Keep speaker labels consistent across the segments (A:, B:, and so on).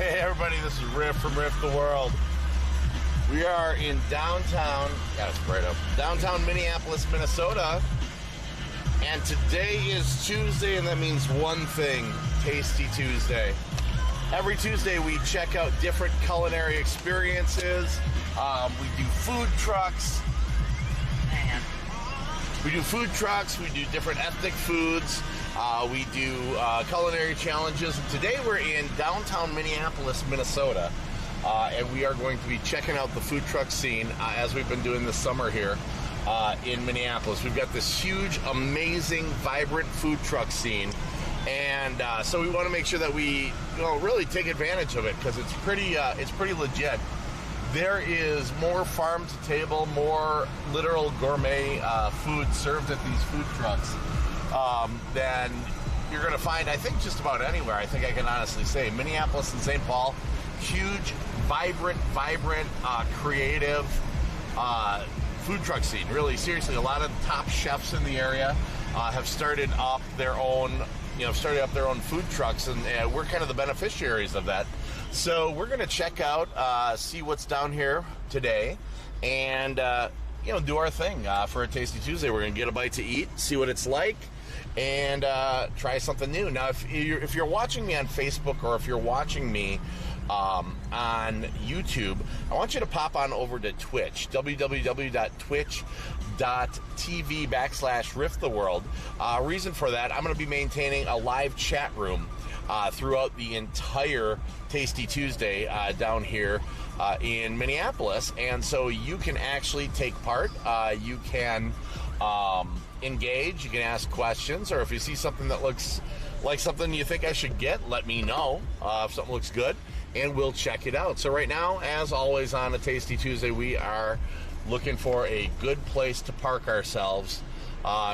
A: Hey everybody, this is Riff from Riff the World. We are in downtown, downtown Minneapolis, Minnesota. And today is Tuesday, and that means one thing, Tasty Tuesday. Every Tuesday we check out different culinary experiences. We do food trucks. We do different ethnic foods. We do culinary challenges. Today we're in downtown Minneapolis, Minnesota. And we are going to be checking out the food truck scene as we've been doing this summer here in Minneapolis. We've got this huge, amazing, vibrant food truck scene. And so we want to make sure that we really take advantage of it because it's pretty legit. There is more farm to table, more literal gourmet food served at these food trucks than you're going to find, I think, just about anywhere. I think I can honestly say Minneapolis and St. Paul, huge, vibrant, creative food truck scene. Really, seriously, a lot of top chefs in the area have started up their own food trucks, and we're kind of the beneficiaries of that. So we're going to check out, see what's down here today, and do our thing for a Tasty Tuesday. We're going to get a bite to eat, see what it's like, and try something new. Now, if you're watching me on Facebook or if you're watching me on YouTube, I want you to pop on over to Twitch, www.twitch.tv/rifftheworld. Reason for that, I'm going to be maintaining a live chat room throughout the entire Tasty Tuesday down here in Minneapolis, and so you can actually take part. You can engage, you can ask questions, or if you see something that looks like something you think I should get, let me know if something looks good, and we'll check it out. So right now, as always on a Tasty Tuesday, we are looking for a good place to park ourselves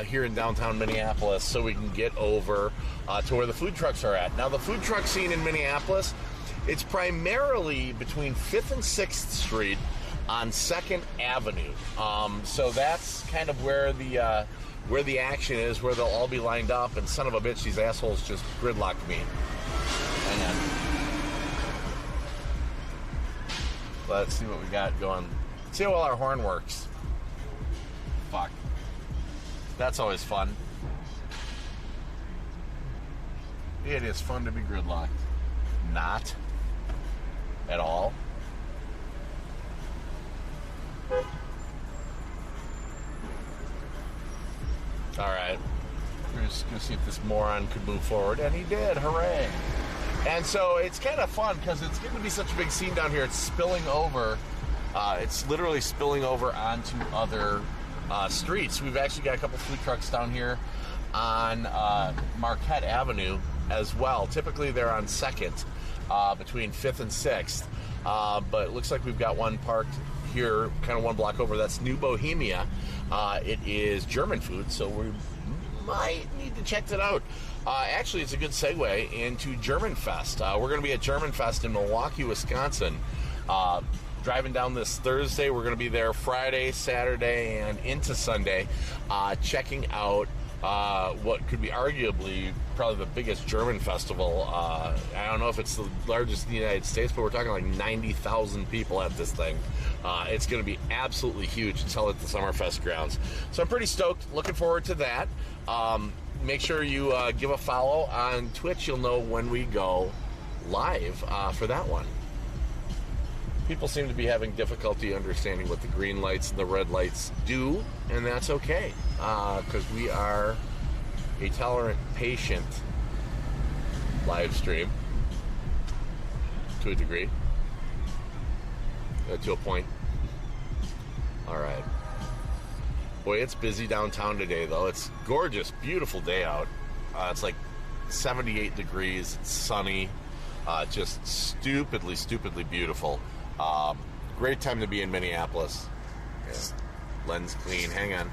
A: here in downtown Minneapolis so we can get over to where the food trucks are at. Now, the food truck scene in Minneapolis, it's primarily between 5th and 6th Street on 2nd Avenue. So that's kind of where the action is, where they'll all be lined up, and son of a bitch, these assholes just gridlocked me. Hang on. Let's see what we got going. See how well our horn works. Fuck. That's always fun. It is fun to be gridlocked. Not at all. Alright. We're just going to see if this moron could move forward. And he did. Hooray. And so it's kind of fun because it's going to be such a big scene down here. It's spilling over. It's literally spilling over onto other streets. We've actually got a couple food trucks down here on Marquette Avenue as well. Typically they're on 2nd between 5th and 6th. But it looks like we've got one parked here, kind of one block over. That's New Bohemia. It is German food, so we might need to check that out. Actually, it's a good segue into German Fest. We're going to be at German Fest in Milwaukee, Wisconsin. Driving down this Thursday. We're going to be there Friday, Saturday, and into Sunday, checking out what could be arguably probably the biggest German festival. I don't know if it's the largest in the United States, but we're talking like 90,000 people at this thing. It's going to be absolutely huge. It's held at the Summerfest grounds. So I'm pretty stoked. Looking forward to that. Make sure you give a follow on Twitch. You'll know when we go live for that one. People seem to be having difficulty understanding what the green lights and the red lights do, and that's okay, because we are a tolerant, patient live stream to a degree, to a point. All right. Boy, it's busy downtown today, though. It's gorgeous, beautiful day out. It's like 78 degrees, it's sunny, just stupidly beautiful. Great time to be in Minneapolis. Yeah. Lens clean. Hang on.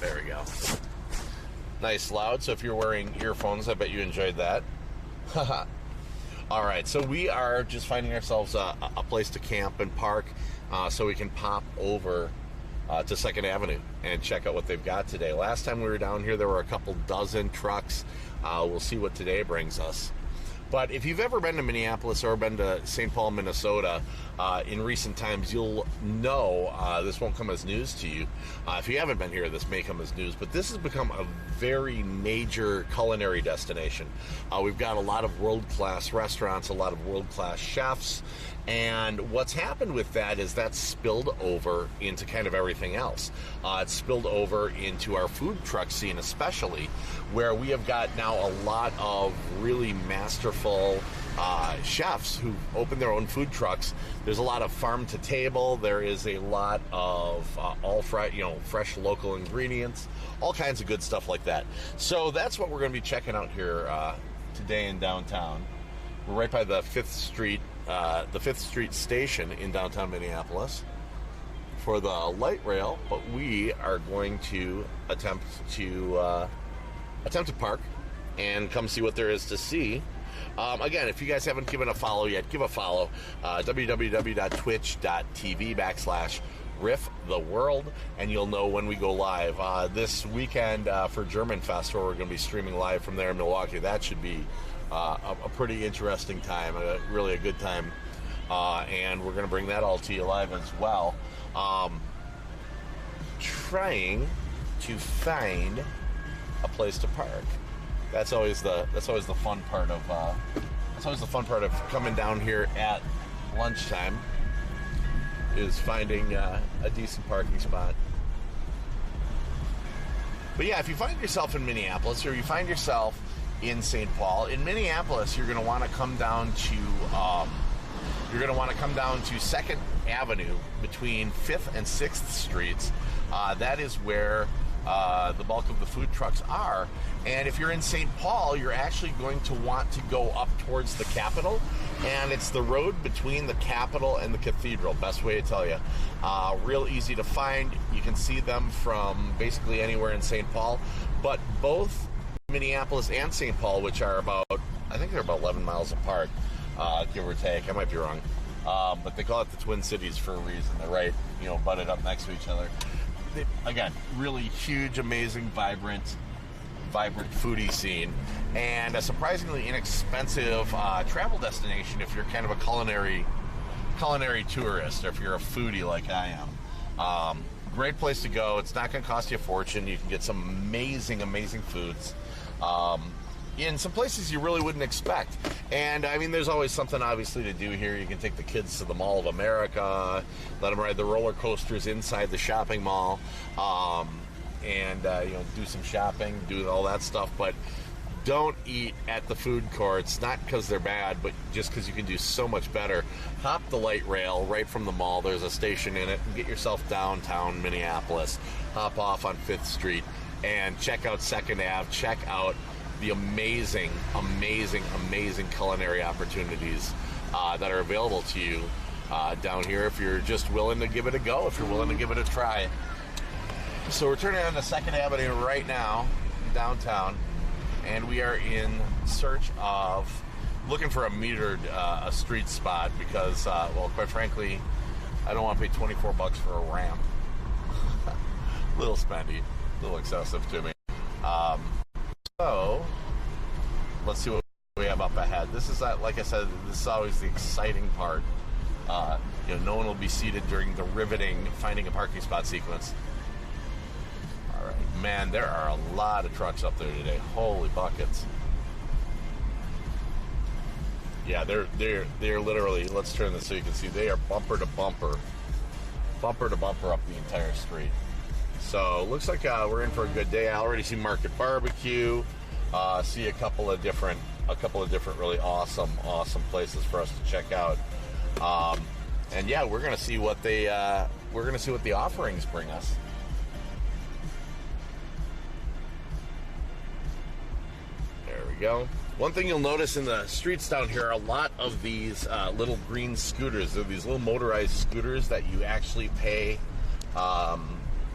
A: There we go. Nice loud. So if you're wearing earphones, I bet you enjoyed that. All right. So we are just finding ourselves a place to camp and park so we can pop over to 2nd Avenue and check out what they've got today. Last time we were down here, there were a couple dozen trucks. We'll see what today brings us. But if you've ever been to Minneapolis or been to St. Paul, Minnesota, in recent times, you'll know this won't come as news to you. If you haven't been here, this may come as news, but this has become a very major culinary destination. We've got a lot of world-class restaurants, a lot of world-class chefs, and what's happened with that is that's spilled over into kind of everything else. It's spilled over into our food truck scene especially, where we have got now a lot of really masterful chefs who open their own food trucks. There's a lot of farm to table. There is a lot of fresh local ingredients, all kinds of good stuff like that. So that's what we're going to be checking out here today in downtown. We're right by the 5th Street station in downtown Minneapolis for the light rail, but we are going to attempt to park and come see what there is to see. Again, if you guys haven't given a follow yet, give a follow. www.twitch.tv/rifftheworld, and you'll know when we go live. This weekend for German Fest, where we're going to be streaming live from there in Milwaukee, that should be a pretty interesting time, really a good time. And we're going to bring that all to you live as well. Trying to find a place to park. That's always the fun part of coming down here at lunchtime, is finding a decent parking spot. But yeah, if you find yourself in Minneapolis or you find yourself in St. Paul, in Minneapolis, you're going to want to come down to 2nd Avenue between 5th and 6th Streets. That is where the bulk of the food trucks are. And if you're in St. Paul, you're actually going to want to go up towards the Capitol, and it's the road between the Capitol and the Cathedral. Best way to tell you. Real easy to find. You can see them from basically anywhere in St. Paul, but both Minneapolis and St. Paul, which are I think they're about 11 miles apart, give or take. I might be wrong. But they call it the Twin Cities for a reason. They're right, butted up next to each other. Again, really huge, amazing, vibrant foodie scene, and a surprisingly inexpensive travel destination if you're kind of a culinary tourist, or if you're a foodie like I am. Great place to go. It's not going to cost you a fortune. You can get some amazing foods in some places you really wouldn't expect. And I mean, there's always something obviously to do here. You can take the kids to the Mall of America, let them ride the roller coasters inside the shopping mall, and do some shopping, do all that stuff. But don't eat at the food courts, not because they're bad, but just because you can do so much better. Hop the light rail right from the mall. There's a station in it, and get yourself downtown Minneapolis. Hop off on 5th Street and check out 2nd Ave. Check out the amazing culinary opportunities that are available to you down here, if you're just willing to give it a go, if you're willing to give it a try. So we're turning on to 2nd Avenue right now, downtown, and we are in search of, looking for a metered a street spot, because, quite frankly, I don't want to pay $24 for a ramp. A little spendy, a little excessive to me. So let's see what we have up ahead. This is, like I said, this is always the exciting part. No one will be seated during the riveting finding a parking spot sequence. All right, man, there are a lot of trucks up there today. Holy buckets! Yeah, they're literally. Let's turn this so you can see. They are bumper to bumper up the entire street. So looks like we're in for a good day. I already see Market Barbecue. See a couple of different really awesome places for us to check out. And yeah, we're gonna see what the offerings bring us. There we go. One thing you'll notice in the streets down here are a lot of these little green scooters. They're these little motorized scooters that you actually pay.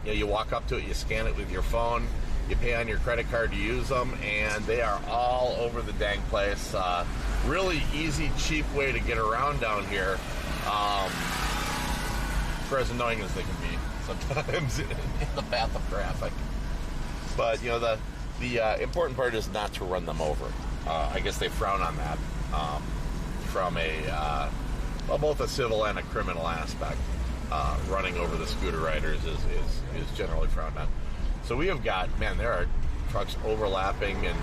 A: You walk up to it, you scan it with your phone, you pay on your credit card to use them, and they are all over the dang place. Really easy, cheap way to get around down here, for as annoying as they can be sometimes in the path of traffic. But the important part is not to run them over. I guess they frown on that. from a both a civil and a criminal aspect. Running over the scooter riders is generally frowned on. So we have got, man, there are trucks overlapping and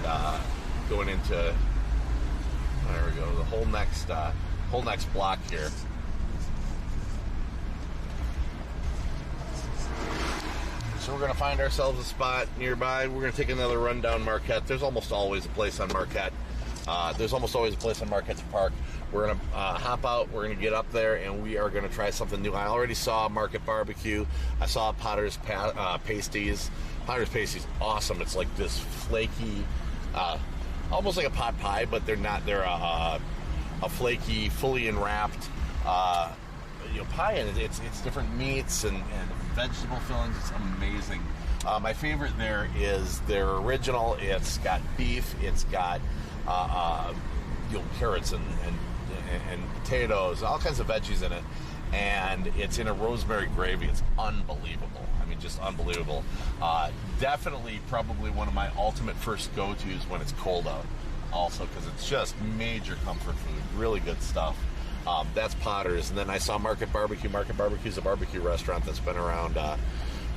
A: going into, there we go, the whole next block here. So we're going to find ourselves a spot nearby. We're going to take another run down Marquette. There's almost always a place on Marquette. To park. We're going to hop out. We're going to get up there, and we are going to try something new. I already saw Market Barbecue. I saw Potter's Pasties. Potter's Pasties, awesome. It's like this flaky, almost like a pot pie, but they're not. They're a flaky, fully enwrapped pie, and it's different meats and vegetable fillings. It's amazing. My favorite there is their original. It's got beef. It's got carrots and potatoes, all kinds of veggies in it, and it's in a rosemary gravy. It's unbelievable. I mean, just unbelievable. Definitely, probably one of my ultimate first go-tos when it's cold out. Also, because it's just major comfort food. Really good stuff. That's Potter's, and then I saw Market Barbecue. Market Barbecue is a barbecue restaurant that's been around.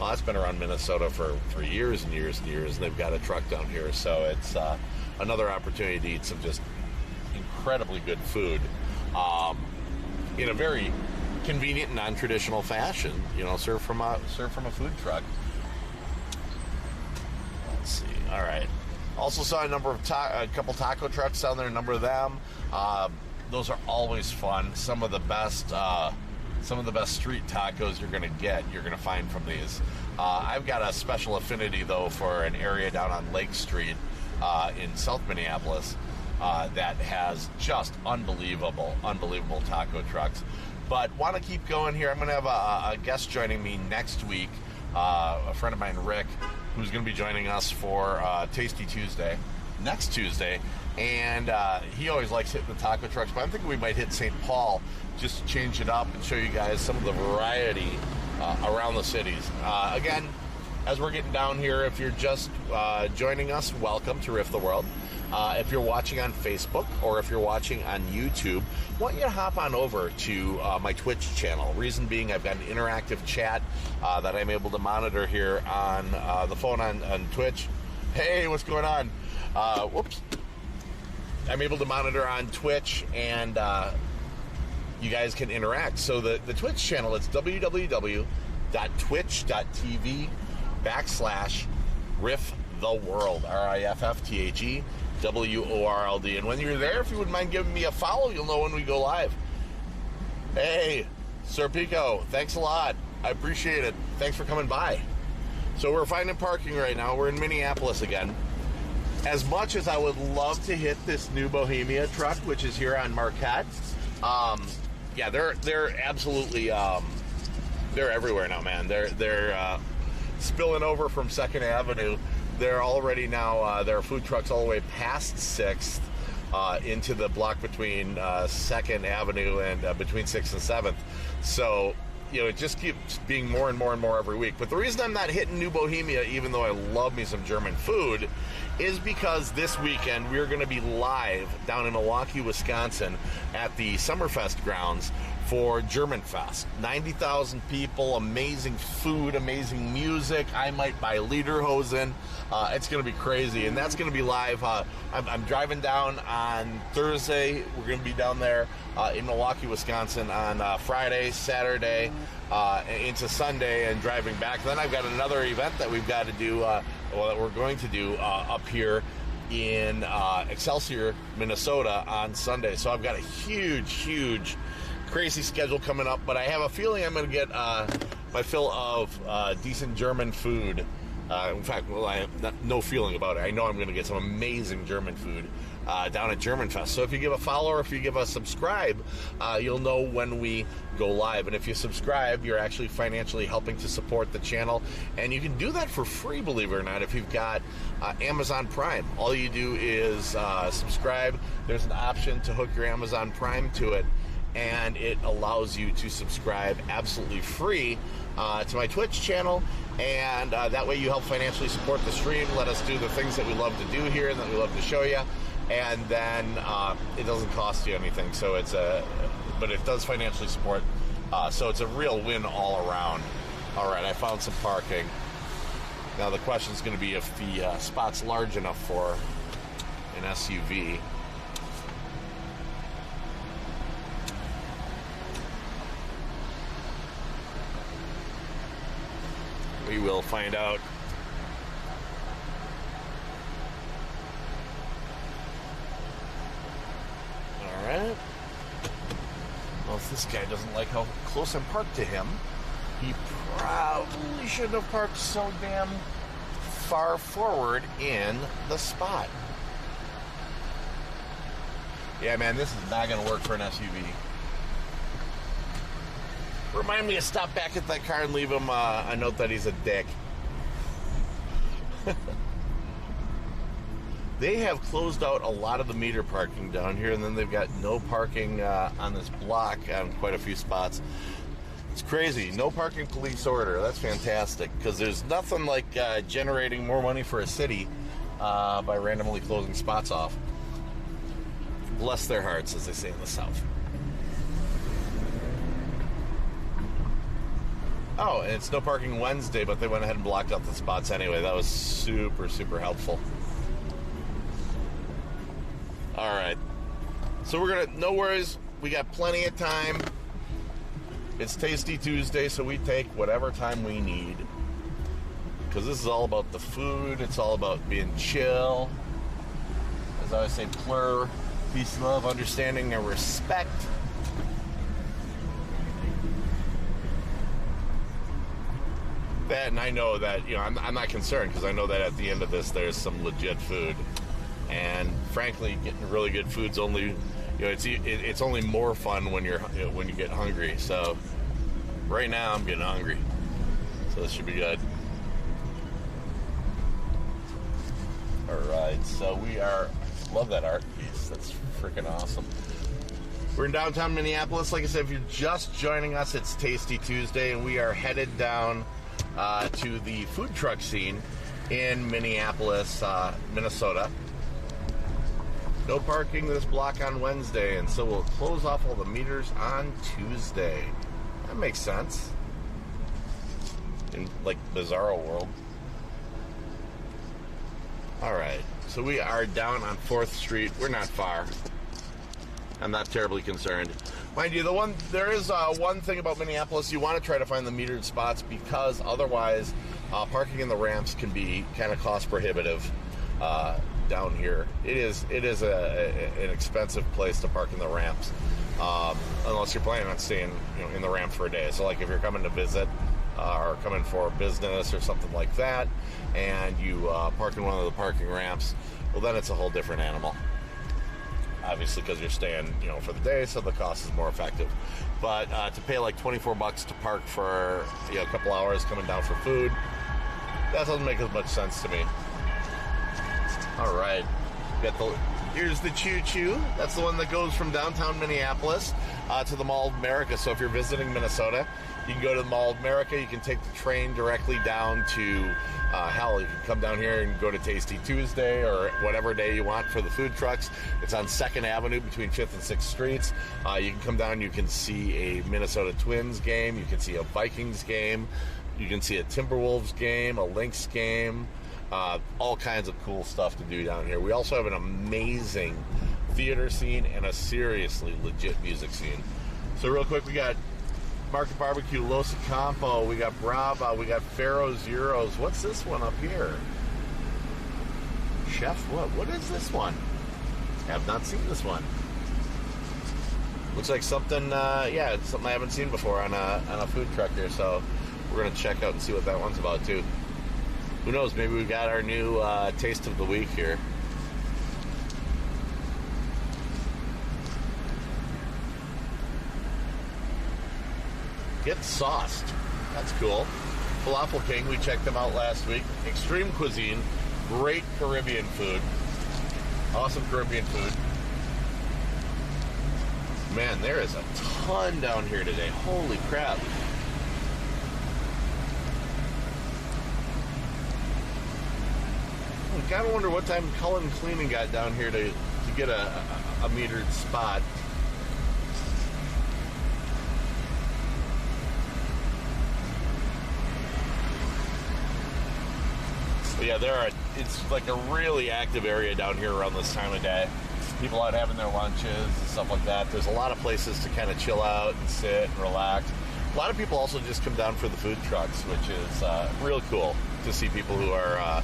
A: It's been around Minnesota for years and years and years, and they've got a truck down here. So it's another opportunity to eat some just incredibly good food in a very convenient, non-traditional fashion. Served from a food truck. Let's see. All right. Also saw a couple taco trucks down there. A number of them. Those are always fun. Some of the best street tacos you're going to find from these. I've got a special affinity though for an area down on Lake Street in South Minneapolis that has just unbelievable taco trucks. But want to keep going here. I'm going to have a guest joining me next week, a friend of mine, Rick, who's going to be joining us for Tasty Tuesday, next Tuesday. And he always likes hitting the taco trucks, but I'm thinking we might hit St. Paul just to change it up and show you guys some of the variety around the cities. Again, as we're getting down here, if you're just joining us, welcome to Riff the World. If you're watching on Facebook or if you're watching on YouTube, I want you to hop on over to my Twitch channel. Reason being, I've got an interactive chat that I'm able to monitor here on the phone on Twitch. Hey, what's going on? Whoops. I'm able to monitor on Twitch, and you guys can interact. So the Twitch channel, it's www.twitch.tv/RiffTheWorld, RiffTheWorld. And when you're there, if you wouldn't mind giving me a follow, you'll know when we go live. Hey, Sir Pico, thanks a lot. I appreciate it. Thanks for coming by. So we're finding parking right now. We're in Minneapolis again. As much as I would love to hit this new Bohemia truck, which is here on Marquette, they're absolutely they're everywhere now, man. They're spilling over from 2nd Avenue. They're already now there are food trucks all the way past 6th into the block between 2nd Avenue and between 6th and 7th. So it just keeps being more and more and more every week. But the reason I'm not hitting New Bohemia, even though I love me some German food, is because this weekend we're going to be live down in Milwaukee, Wisconsin at the Summerfest grounds for German Fest. 90,000 people, amazing food, amazing music. I might buy lederhosen. It's going to be crazy, and that's going to be live. I'm driving down on Thursday. We're going to be down there in Milwaukee, Wisconsin on Friday, Saturday, into Sunday, and driving back. Then I've got another event that we've got to do, that we're going to do up here in Excelsior, Minnesota on Sunday. So I've got a huge, crazy schedule coming up, but I have a feeling I'm going to get my fill of decent German food. In fact, I have no feeling about it. I know I'm going to get some amazing German food down at German Fest. So if you give a follow or if you give a subscribe, you'll know when we go live. And if you subscribe, you're actually financially helping to support the channel. And you can do that for free, believe it or not, if you've got Amazon Prime. All you do is subscribe. There's an option to hook your Amazon Prime to it, and it allows you to subscribe absolutely free to my Twitch channel, and that way you help financially support the stream, let us do the things that we love to do here and that we love to show you, and then it doesn't cost you anything. So but it does financially support. So it's a real win all around. All right, I found some parking. Now the question is going to be if the spot's large enough for an SUV. We will find out. All right. Well, if this guy doesn't like how close I'm parked to him, he probably shouldn't have parked so damn far forward in the spot. Yeah, man, this is not going to work for an SUV. Remind me to stop back at that car and leave him a note that he's a dick. They have closed out a lot of the meter parking down here, and then they've got no parking on this block on quite a few spots. It's crazy. No parking police order. That's fantastic, because there's nothing like generating more money for a city by randomly closing spots off. Bless their hearts, as they say in the South. Oh, and it's no parking Wednesday, but they went ahead and blocked out the spots anyway. That was super, super helpful. All right. So we're going to, no worries. We got plenty of time. It's Tasty Tuesday, so we take whatever time we need. Because this is all about the food. It's all about being chill. As I always say, plur, peace, love, understanding, and respect. That, and I know that, I'm not concerned, because I know that at the end of this, there's some legit food. And frankly, getting really good food's only, it's only more fun when when you get hungry. So right now I'm getting hungry, so this should be good. All right, so we are, love that art piece. That's freaking awesome. We're in downtown Minneapolis. Like I said, if you're just joining us, it's Tasty Tuesday, and we are headed down to the food truck scene in Minneapolis, Minnesota. No parking this block on Wednesday, and so we'll close off all the meters on Tuesday. That makes sense. In, like, Bizarro world. Alright, so we are down on 4th Street. We're not far. I'm not terribly concerned. Mind you, there is one thing about Minneapolis. You want to try to find the metered spots, because otherwise parking in the ramps can be kind of cost prohibitive. Down here, it is an expensive place to park in the ramps, unless you're planning on staying in the ramp for a day. So like if you're coming to visit or coming for business or something like that, and you park in one of the parking ramps, well, then it's a whole different animal, obviously, because you're staying for the day, so the cost is more effective. But to pay like $24 to park for a couple hours coming down for food, that doesn't make as much sense to me. All right, here's the choo-choo. That's the one that goes from downtown Minneapolis to the Mall of America. So if you're visiting Minnesota, you can go to the Mall of America. You can take the train directly down to, you can come down here and go to Tasty Tuesday or whatever day you want for the food trucks. It's on 2nd Avenue between 5th and 6th Streets. You can come down, you can see a Minnesota Twins game. You can see a Vikings game. You can see a Timberwolves game, a Lynx game. All kinds of cool stuff to do down here. We also have an amazing theater scene and a seriously legit music scene. So real quick, we got Market Barbecue, Los Campo, we got Brava, we got Faro Zeros. What's this one up here? Chef, what is this one? Have not seen this one. Looks like something, it's something I haven't seen before on a food truck here, so we're going to check out and see what that one's about too. Who knows, maybe we got our new taste of the week here. Get sauced. That's cool. Falafel King, we checked them out last week. Extreme cuisine, great Caribbean food. Awesome Caribbean food. Man, there is a ton down here today. Holy crap. I gotta wonder what time Cullen Cleaning got down here to to get a metered spot. But yeah, it's like a really active area down here around this time of day. People out having their lunches and stuff like that. There's a lot of places to kind of chill out and sit and relax. A lot of people also just come down for the food trucks, which is real cool to see people who are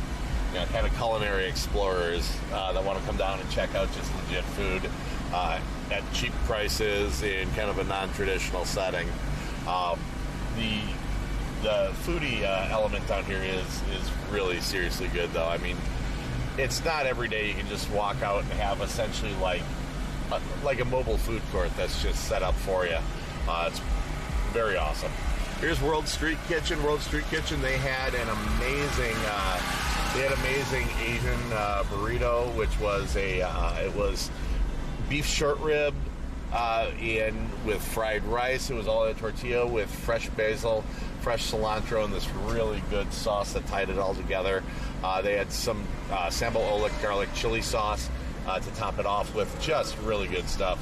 A: kind of culinary explorers that want to come down and check out just legit food at cheap prices in kind of a non-traditional setting. The foodie element down here is really seriously good, though. I mean, it's not every day you can just walk out and have essentially like a mobile food court that's just set up for you. It's very awesome. Here's World Street Kitchen. World Street Kitchen, they had an amazing Asian burrito, which was it was beef short rib with fried rice. It was all in a tortilla with fresh basil, fresh cilantro, and this really good sauce that tied it all together. They had some sambal oelek garlic chili sauce to top it off with. Just really good stuff.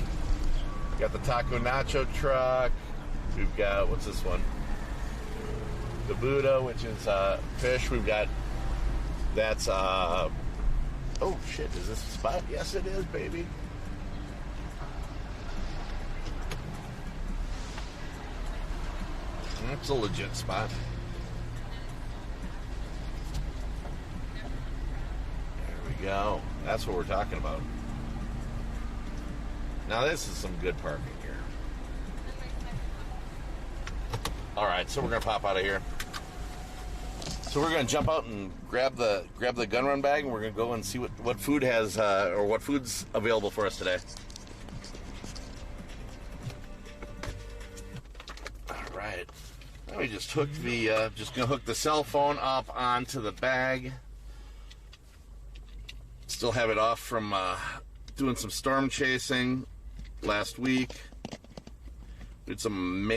A: We got the taco nacho truck. We've got, what's this one? The Buddha, which is fish. We've got, that's, oh shit, is this a spot? Yes, it is, baby. It's a legit spot. There we go. That's what we're talking about. Now this is some good parking here. All right, so we're gonna pop out of here. So we're gonna jump out and grab the gun run bag, and we're gonna go and see what food has or what food's available for us today. All right. Let me just hook just gonna hook the cell phone up onto the bag. Still have it off from doing some storm chasing last week. We had some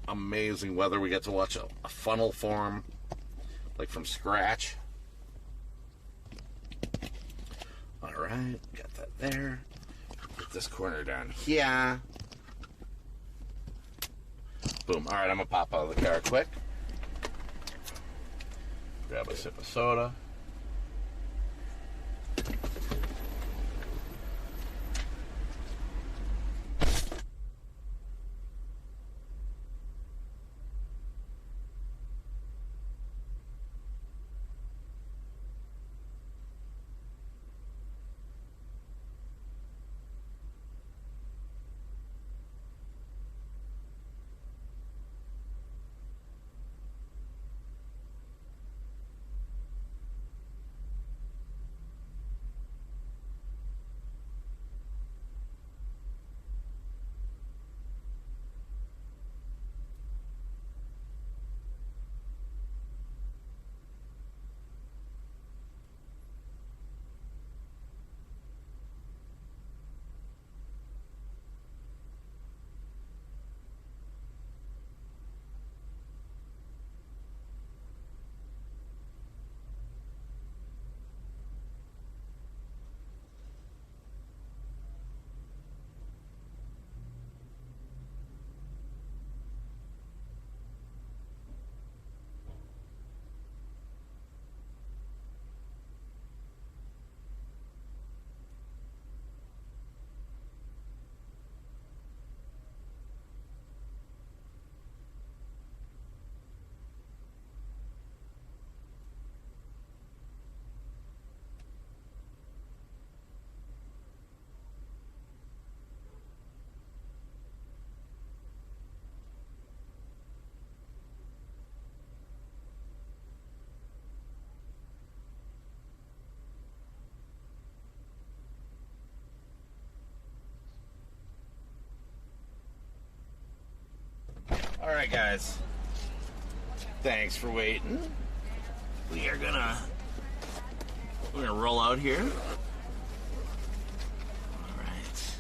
A: amazing weather. We got to watch a funnel form, like from scratch. All right, got that there. Put this corner down here. Boom. All right, I'm gonna pop out of the car quick. Grab a sip of soda. All right, guys. Thanks for waiting. We're gonna roll out here. All right.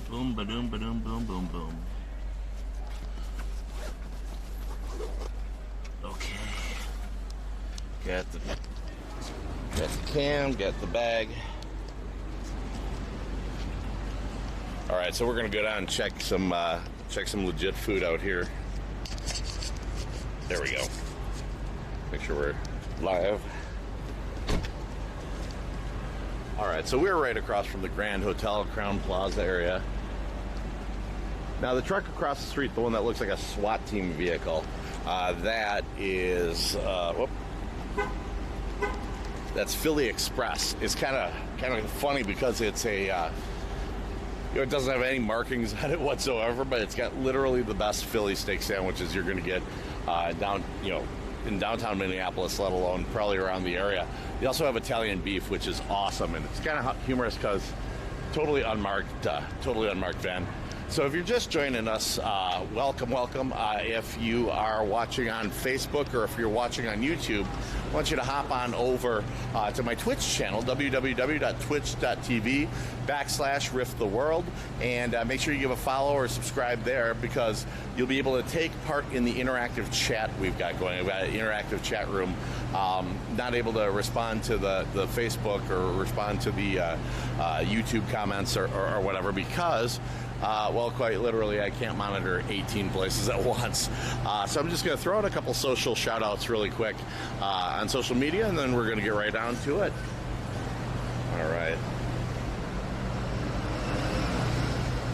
A: Boom, ba-doom, ba-doom, boom, boom, boom. Okay. Got the cam, got the bag. All right, so we're gonna go down and check some legit food out here. There we go. Make sure we're live. All right, so we're right across from the Grand Hotel, Crown Plaza area. Now, the truck across the street, the one that looks like a SWAT team vehicle, that is, that's Philly Express. It's kind of funny because it's a, it doesn't have any markings on it whatsoever, but it's got literally the best Philly steak sandwiches you're going to get down, in downtown Minneapolis, let alone probably around the area. They also have Italian beef, which is awesome, and it's kind of humorous because totally unmarked van. So if you're just joining us, welcome. If you are watching on Facebook or if you're watching on YouTube, I want you to hop on over to my Twitch channel, www.twitch.tv/rifttheworld, and make sure you give a follow or subscribe there because you'll be able to take part in the interactive chat we've got going. We've got an interactive chat room. Not able to respond to the Facebook or respond to the YouTube comments or whatever because well, quite literally, I can't monitor 18 places at once. So I'm just going to throw out a couple social shout-outs really quick on social media, and then we're going to get right down to it. All right.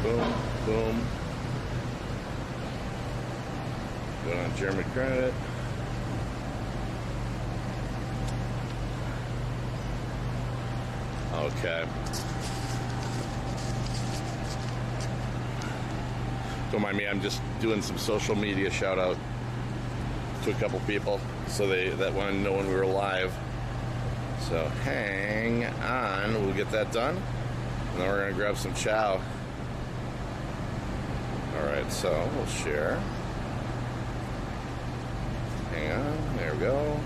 A: Boom, boom. Going on Jeremy Credit. Okay. Don't mind me, I'm just doing some social media shout out to a couple people so that want to know when we were live. So hang on, we'll get that done. And then we're going to grab some chow. Alright, so we'll share. Hang on, there we go.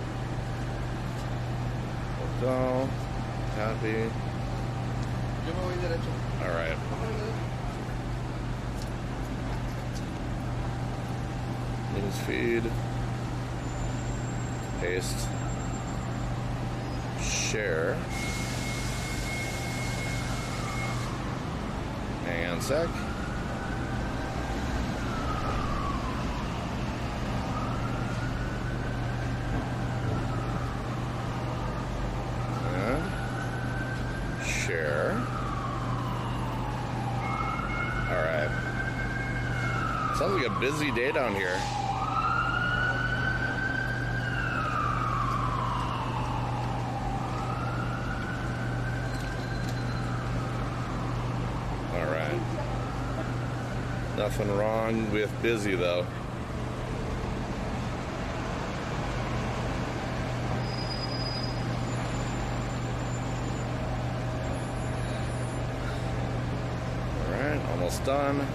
A: Go. Copy. Alright. News feed, paste, share. Hang on a sec. And share. All right. Sounds like a busy day down here. Nothing wrong with busy though. All right, almost done.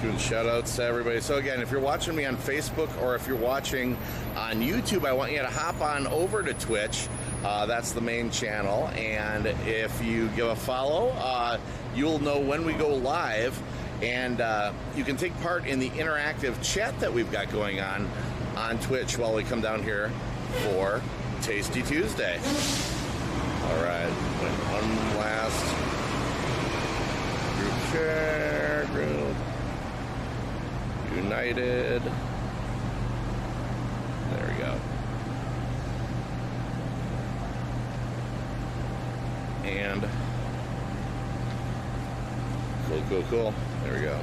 A: Giving shout outs to everybody. So again, if you're watching me on Facebook or if you're watching on YouTube, I want you to hop on over to Twitch. That's the main channel. And if you give a follow, you'll know when we go live. And you can take part in the interactive chat that we've got going on Twitch while we come down here for Tasty Tuesday. All right, one last group share, group United. There we go. And cool. There we go.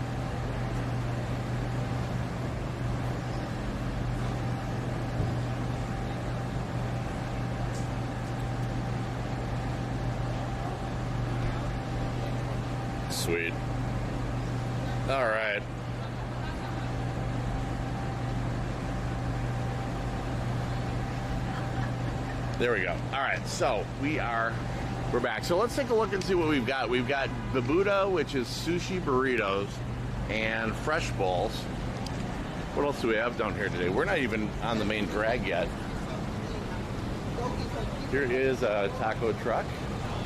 A: Sweet. All right. There we go. All right, so we're back. So let's take a look and see what we've got. We've got the Buddha, which is sushi burritos and fresh bowls. What else do we have down here today? We're not even on the main drag yet. Here is a taco truck.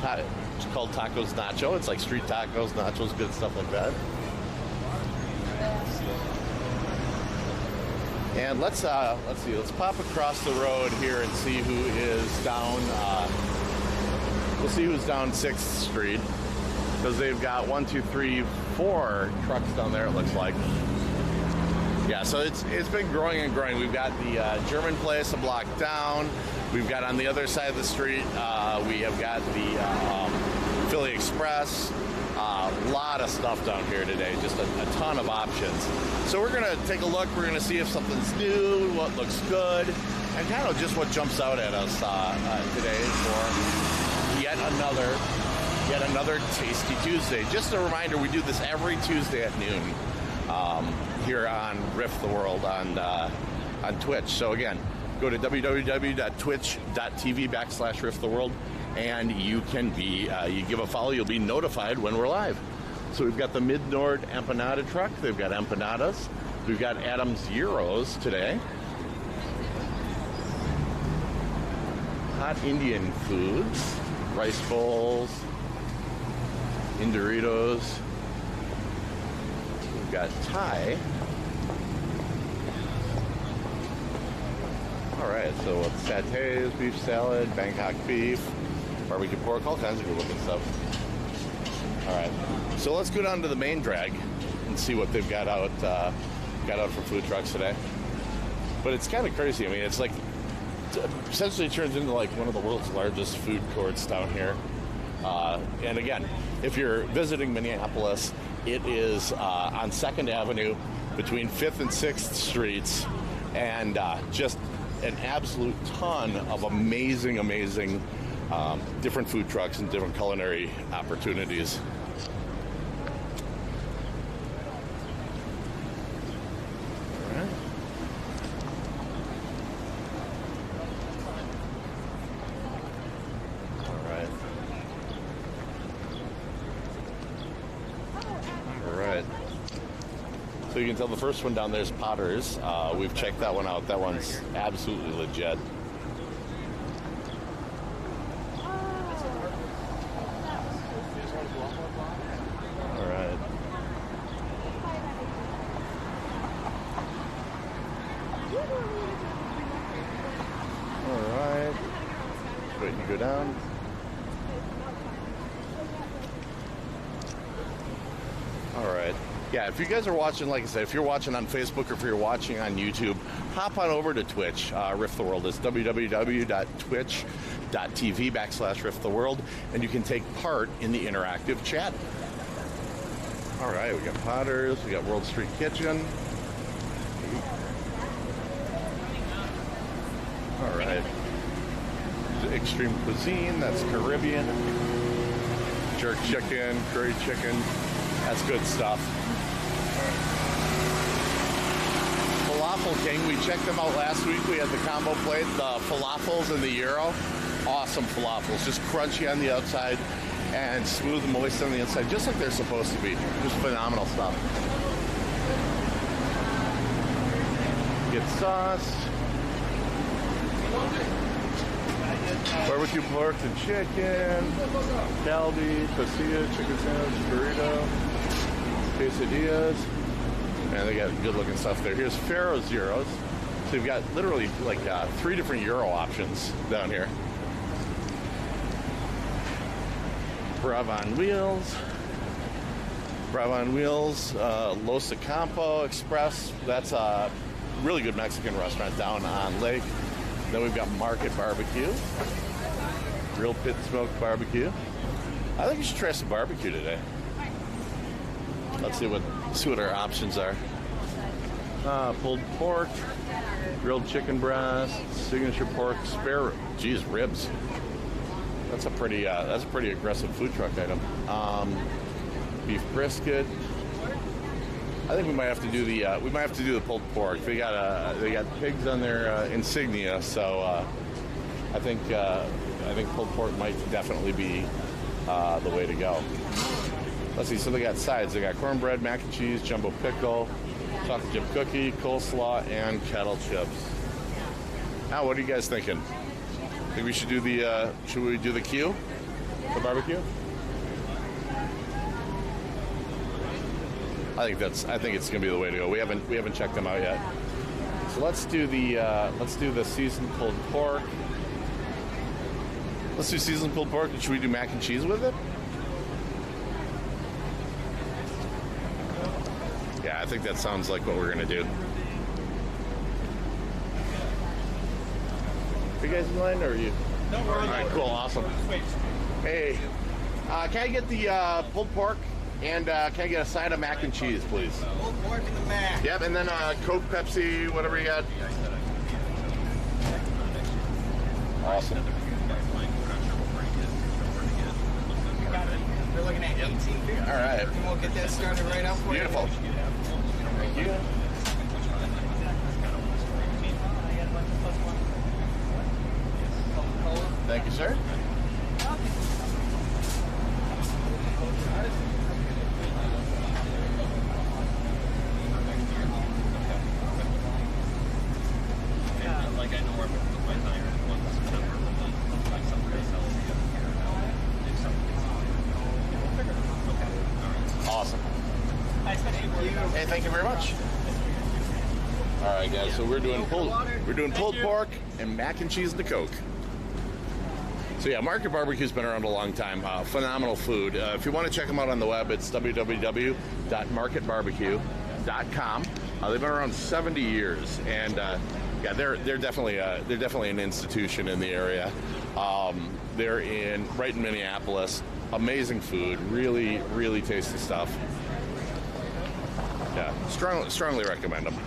A: It's called Tacos Nacho. It's like street tacos, nachos, good stuff like that. And let's see. Let's pop across the road here and see who is down. We'll see who's down 6th Street, because they've got 1, 2, 3, 4 trucks down there. It looks like. Yeah, so it's been growing and growing. We've got the German place a block down. We've got on the other side of the street, we have got the Philly Express. A lot of stuff down here today, just a ton of options. So we're gonna take a look. We're gonna see if something's new, what looks good, and kind of just what jumps out at us today for yet another Tasty Tuesday. Just a reminder, we do this every Tuesday at noon here on Riff the World on Twitch. So again, go to www.twitch.tv/Riff the World. And you can be, you give a follow, you'll be notified when we're live. So we've got the Mid-Nord empanada truck. They've got empanadas. We've got Adam's Gyros today. Hot Indian foods, rice bowls, Doritos. We've got Thai. All right, so what's satays, beef salad, Bangkok beef, barbecue pork, all kinds of good looking stuff. All right, so let's go down to the main drag and see what they've got out for food trucks today. But it's kind of crazy. I mean, it's like essentially turns into like one of the world's largest food courts down here. And again, if you're visiting Minneapolis, it is on 2nd Avenue between 5th and 6th Streets, and just an absolute ton of amazing different food trucks and different culinary opportunities. All right. So you can tell the first one down there is Potter's. We've checked that one out. That one's absolutely legit. Alright. Just waiting to go down. Alright. Yeah, if you guys are watching, like I said, if you're watching on Facebook or if you're watching on YouTube, hop on over to Twitch. Riff the World is www.twitch.tv/Riff the World, and you can take part in the interactive chat. All right, we got Potter's, we got World Street Kitchen. All right, Extreme Cuisine, that's Caribbean. Jerk chicken, curry chicken, that's good stuff. Falafel King, we checked them out last week. We had the combo plate, the falafels and the gyro. Awesome falafels, just crunchy on the outside and smooth and moist on the inside, just like they're supposed to be. Just phenomenal stuff. Get sauce. Barbecue pork and chicken. Calbee, tortilla, chicken sandwich, burrito, quesadillas. And they got good looking stuff there. Here's Pharaoh's Gyros. So you've got literally like 3 different gyro options down here. Bravon Wheels. Los Campo Express. That's a really good Mexican restaurant down on Lake. Then we've got Market Barbecue. Grill Pit Smoked Barbecue. I think you should try some barbecue today. Let's see what our options are. Pulled pork, grilled chicken breast, signature pork, spare ribs. That's a pretty aggressive food truck item. Beef brisket. I think we might have to do the pulled pork. They got pigs on their insignia, so I think pulled pork might definitely be the way to go. Let's see. So they got sides. They got cornbread, mac and cheese, jumbo pickle, chocolate chip cookie, coleslaw, and kettle chips. Now, what are you guys thinking? Think we should do the queue? for barbecue? I think it's gonna be the way to go. We haven't checked them out yet. So let's do the seasoned pulled pork. Let's do seasoned pulled pork. Should we do mac and cheese with it? Yeah, I think that sounds like what we're gonna do. Are you guys in line, or are you?
B: No, we're
A: all right, cool, awesome. Hey, can I get the pulled pork? And can I get a side of mac and cheese, please?
B: Pulled pork and the mac.
A: Yep, and then Coke, Pepsi, whatever you got. Awesome.
B: We're looking at 18.
A: All right.
B: And we'll get that started right up for
A: Beautiful.
B: you.
A: Thank you. Thank you, sir.
C: Like I know where my tire was September, but like somebody else
A: Awesome.
B: Thank you.
A: Hey, thank you very much. All right, guys. So we're doing pulled pork and mac and cheese and a Coke. So yeah, Market Barbecue's been around a long time. Phenomenal food. If you want to check them out on the web, it's www.marketbarbecue.com. They've been around 70 years, and yeah, they're definitely an institution in the area. They're right in Minneapolis. Amazing food, really tasty stuff. Yeah, strongly recommend them.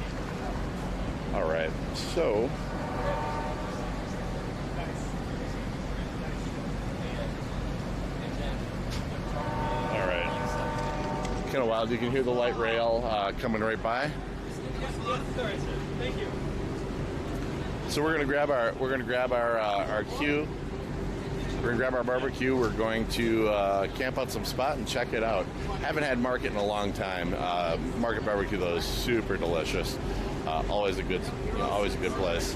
A: All right, so. Kind of wild. You can hear the light rail coming right by.
C: Thank you.
A: So we're gonna grab our queue. We're gonna grab our barbecue. We're going to camp out some spot and check it out. Haven't had Market in a long time. Market Barbecue though is super delicious. Always a good place.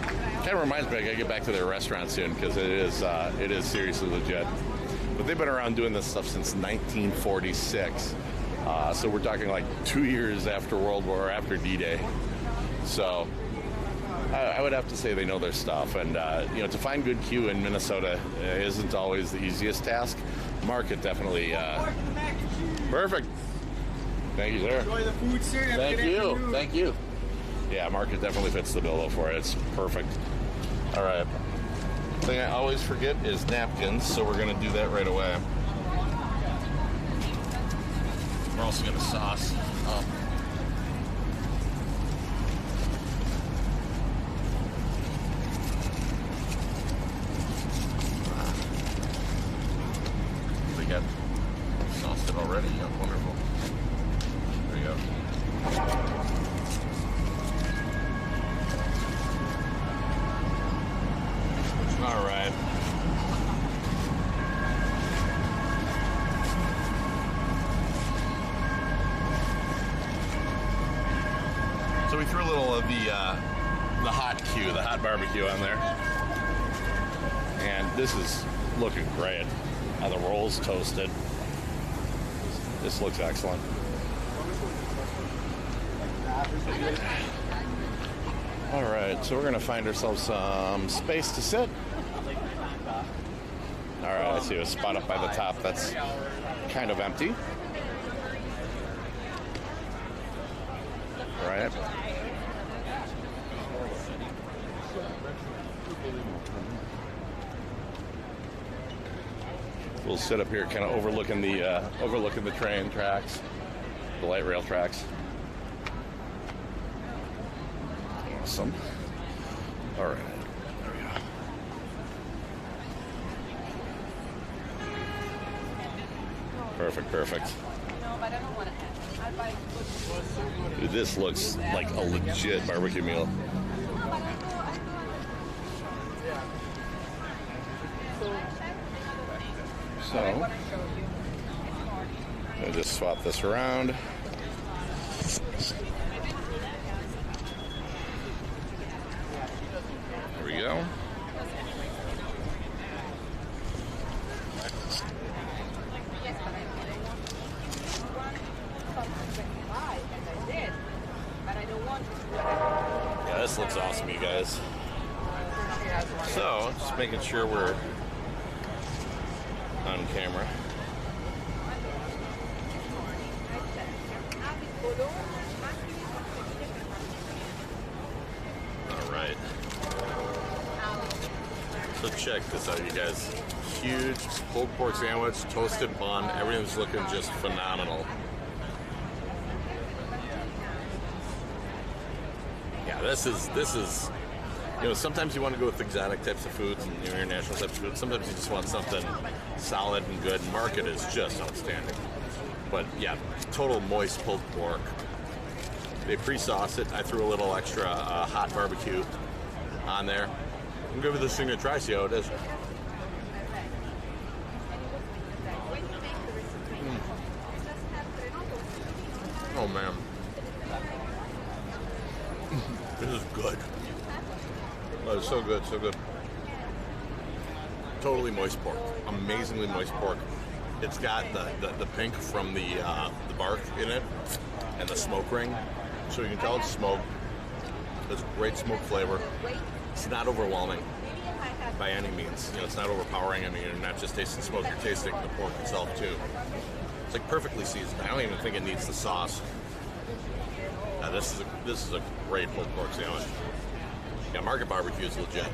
A: Kind of reminds me I gotta get back to their restaurant soon because it is seriously legit. But they've been around doing this stuff since 1946. So we're talking like 2 years after after D-Day. So I would have to say they know their stuff. And, to find good Q in Minnesota isn't always the easiest task. Market definitely. Perfect. Thank you, sir.
B: Enjoy the food, sir.
A: Thank you. Yeah, Market definitely fits the bill for it. It's perfect. All right. Thing I always forget is napkins, so we're going to do that right away. We're also going to sauce up. We got sauced it already. Yeah, wonderful. There you go. All right. So we threw a little of the hot Q, the hot barbecue on there. And this is looking great. The roll's toasted. This looks excellent. All right, so we're going to find ourselves some space to sit. All right, I see a spot up by the top that's kind of empty. All right. We'll sit up here, kind of overlooking the train tracks, the light rail tracks. Awesome. All right. There we go. Perfect. Dude, this looks like a legit barbecue meal. So, I'll just swap this around. There we go. This looks awesome, you guys. So, just making sure we're on camera. All right. So check this out, you guys. Huge pulled pork sandwich, toasted bun. Everything's looking just phenomenal. Yeah, this is. You know, sometimes you want to go with exotic types of foods and international types of foods. Sometimes you just want something solid and good. Market is just outstanding. But yeah, total moist pulled pork. They pre-sauce it. I threw a little extra hot barbecue on there. I'm gonna give this thing a try, see how it is. Oh man, this is good. Oh, it's so good, so good. Totally moist pork, amazingly moist pork. It's got the pink from the bark in it and the smoke ring, so you can tell it's smoked. There's great smoke flavor. It's not overwhelming by any means. You know, it's not overpowering. I mean, you're not just tasting smoke; you're tasting the pork itself too. It's like perfectly seasoned. I don't even think it needs the sauce. This is a great pulled pork sandwich. Yeah, Market Barbecue is legit.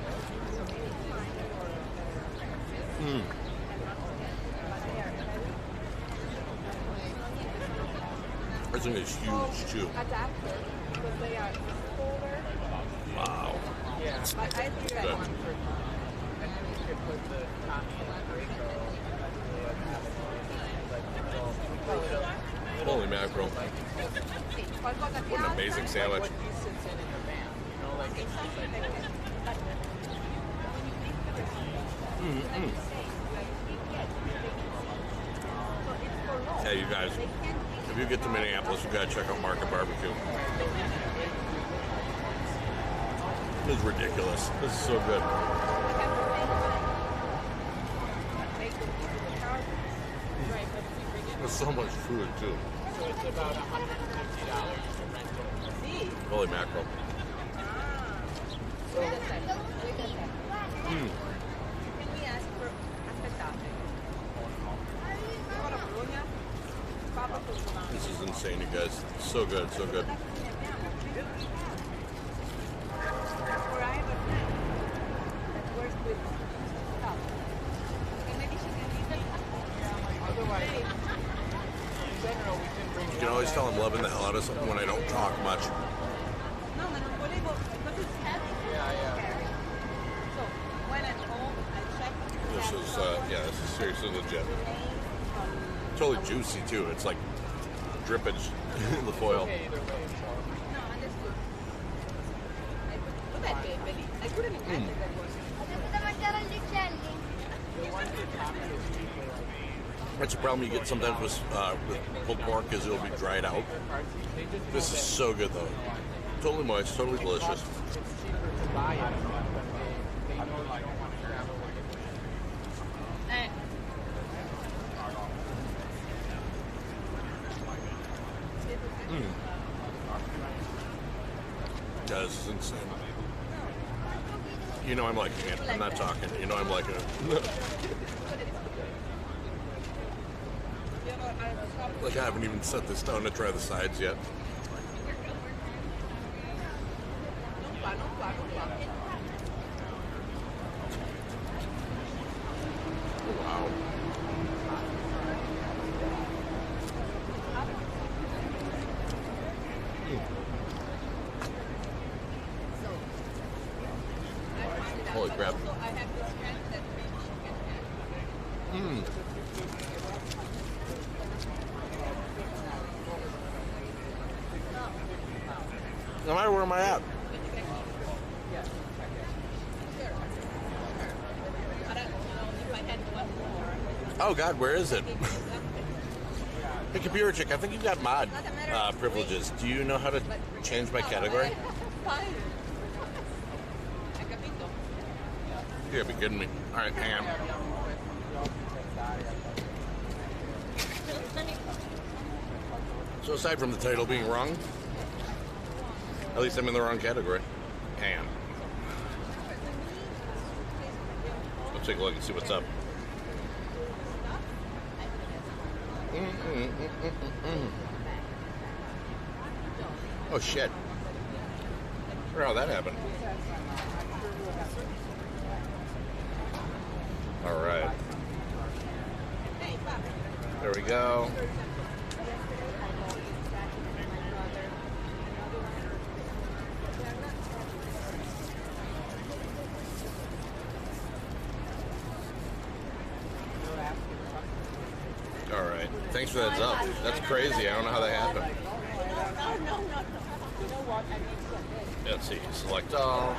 A: This thing is huge too. Wow. Good. Holy mackerel. What an amazing sandwich. Hey, you guys, if you get to Minneapolis, you gotta check out Market Barbecue. This is ridiculous. This is so good. There's so much food too.
B: So it's about $150 to rental.
A: Holy mackerel. This is insane, you guys. So good, so good. You can always tell I'm loving the hell out of something when I don't talk much. This is, this is seriously legit. Totally juicy too. It's like drippage in the foil. That's the problem you get sometimes with pulled pork is it'll be dried out. This is so good though. Totally moist, totally delicious. Yeah, this is insane. You know I'm liking it. I'm not talking. You know I'm liking it. Like I haven't even set this down to try the sides yet. Wow. Holy crap. No matter where am I at? Oh God, where is it? Hey, computer chick, I think you've got mod privileges. Do you know how to change my category? You gotta be kidding me. All right, hang on. So aside from the title being wrong, at least I'm in the wrong category. Hang on. Let's take a look and see what's up. Oh shit. I wonder how that happened. Alright. There we go. Alright. Thanks for the heads up. That's crazy. I don't know how that happened. Let's see. Select all.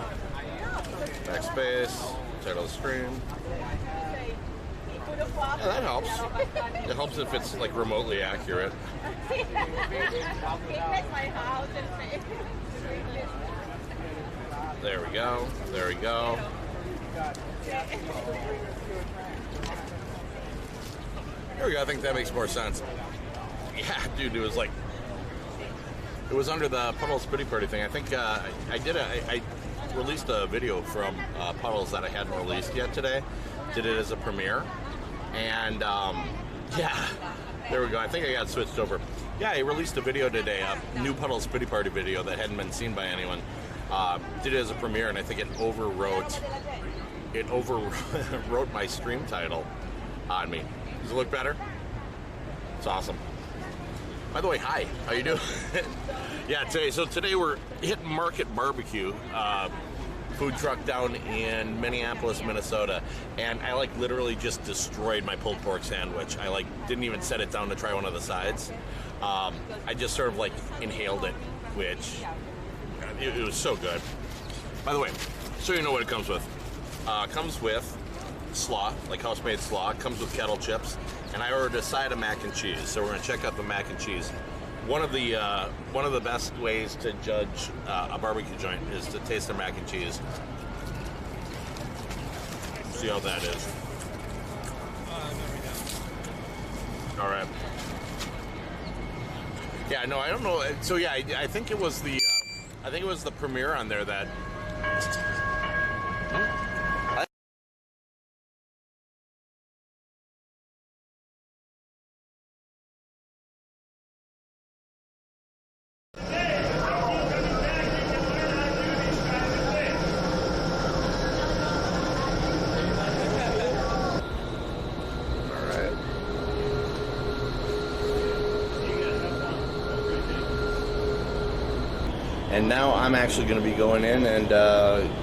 A: Backspace. Title of the stream. Yeah, that helps. It helps if it's like remotely accurate. There we go. There we go. There we go. I think that makes more sense. Yeah, dude, it was like, it was under the Puddles Pity Party thing. I think I released a video from Puddles that I hadn't released yet today. Did it as a premiere. And, yeah, there we go. I think I got switched over. Yeah, I released a video today, a new Puddles Pity Party video that hadn't been seen by anyone. Did it as a premiere, and I think it overwrote my stream title on me. Does it look better? It's awesome. By the way, hi. How you doing? Yeah, today we're hitting Market Barbecue, food truck down in Minneapolis, Minnesota, and I like literally just destroyed my pulled pork sandwich. I like didn't even set it down to try one of the sides. I just sort of like inhaled it, which it was so good. By the way, so you know what it comes with. Comes with slaw, like house-made slaw. It comes with kettle chips, and I ordered a side of mac and cheese. So we're gonna check out the mac and cheese. One of the best ways to judge a barbecue joint is to taste their mac and cheese. See how that is. All right. Yeah, no, I don't know. So yeah, I think it was the premiere on there that. And now I'm actually going to be going in and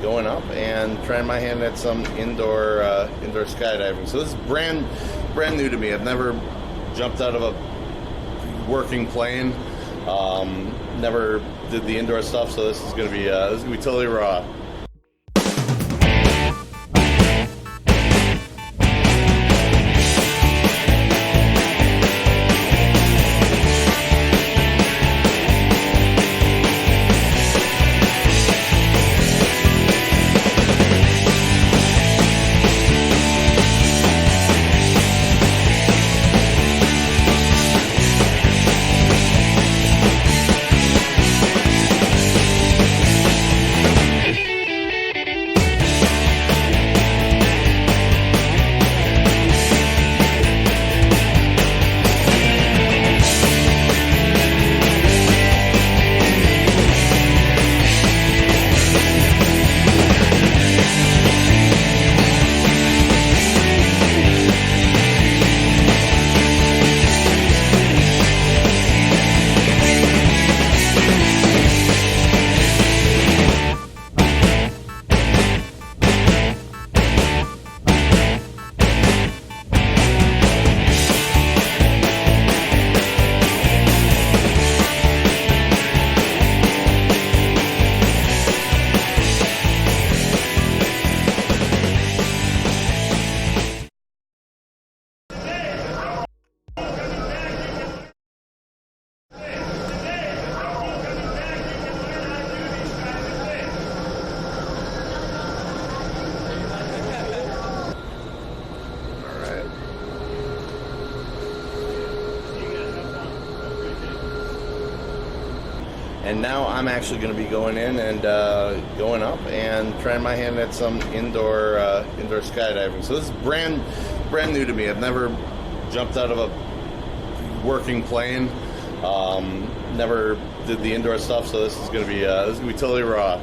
A: going up and trying my hand at some indoor skydiving. So this is brand new to me. I've never jumped out of a working plane. Never did the indoor stuff. So this is going to be totally raw. And now I'm actually going to be going in and going up and trying my hand at some indoor skydiving. So this is brand new to me. I've never jumped out of a working plane. Never did the indoor stuff, so this is going to be totally raw.